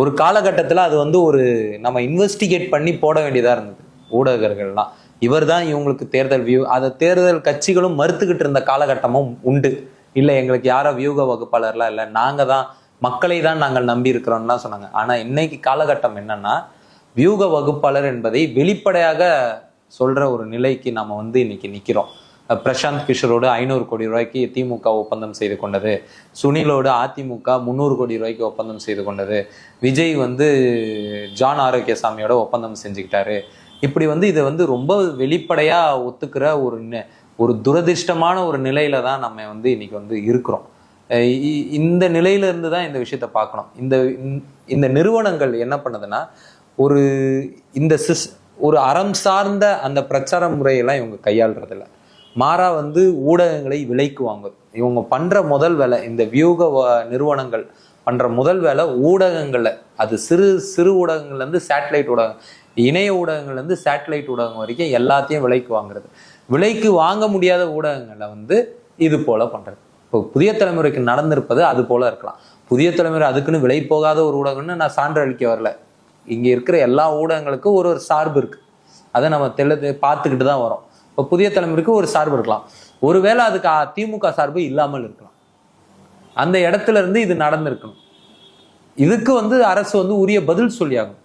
ஒரு காலகட்டத்தில் அது வந்து ஒரு நம்ம இன்வெஸ்டிகேட் பண்ணி போட வேண்டியதாக இருந்தது ஊடகர்கள்லாம். இவர் தான் இவங்களுக்கு தேர்தல் அதை தேர்தல் கட்சிகளும் மறுத்துக்கிட்டு இருந்த காலகட்டமும் உண்டு. இல்லை எங்களுக்கு யாரோ வியூக வகுப்பாளர்லாம் இல்லை, நாங்கள் தான் மக்களை தான் நாங்கள் நம்பி இருக்கிறோம்லாம் சொன்னாங்க. ஆனால் இன்னைக்கு காலகட்டம் என்னன்னா, வியூக வகுப்பாளர் என்பதை வெளிப்படையாக சொல்ற ஒரு நிலைக்கு நம்ம வந்து இன்னைக்கு நிற்கிறோம். பிரசாந்த் கிஷோரோடு 500 கோடி ரூபாய்க்கு திமுக ஒப்பந்தம் செய்து கொண்டது, சுனிலோடு அதிமுக 300 கோடி ரூபாய்க்கு ஒப்பந்தம் செய்து கொண்டது, விஜய் வந்து ஜான் ஆரோக்கியசாமியோட ஒப்பந்தம் செஞ்சுக்கிட்டாரு. இப்படி வந்து இதை வந்து ரொம்ப வெளிப்படையா ஒத்துக்கிற ஒரு துரதிர்ஷ்டமான ஒரு நிலையில தான் நம்ம வந்து இன்னைக்கு வந்து இருக்கிறோம். இந்த நிலையில இருந்து தான் இந்த விஷயத்த பார்க்கணும். இந்த நிறுவனங்கள் என்ன பண்ணுதுன்னா, ஒரு இந்த ஒரு அறம் சார்ந்த அந்த பிரச்சார முறையெல்லாம் இவங்க கையாளுறதில்ல. மாறா வந்து ஊடகங்களை விலைக்கு வாங்குது. இவங்க பண்ற முதல் வேலை, இந்த வியூக நிறுவனங்கள் பண்ற முதல் வேலை ஊடகங்கள்ல, அது சிறு சிறு ஊடகங்கள்ல இருந்து சேட்டலைட் ஊடகம், இணைய ஊடகங்கள்ல இருந்து சேட்டலைட் ஊடகம் வரைக்கும் எல்லாத்தையும் விலைக்கு வாங்குறது. விலைக்கு வாங்க முடியாத ஊடகங்களை வந்து இது போல பண்றது. இப்போ புதிய தலைமுறைக்கு நடந்திருப்பது அது போல இருக்கலாம். புதிய தலைமுறை அதுக்குன்னு விலை போகாத ஒரு ஊடகம்னு நான் சான்று அளிக்க வரல. இங்க இருக்கிற எல்லா ஊடகங்களுக்கும் ஒரு சார்பு இருக்கு. அதை நம்ம பார்த்துக்கிட்டு தான் வரோம். இப்போ புதிய தலைமுறைக்கு ஒரு சார்பு இருக்கலாம், ஒருவேளை அதுக்கு திமுக சார்பு இல்லாமல் இருக்கலாம். அந்த இடத்துல இருந்து இது நடந்திருக்கணும். இதுக்கு வந்து அரசு வந்து உரிய பதில் சொல்லியாகும்.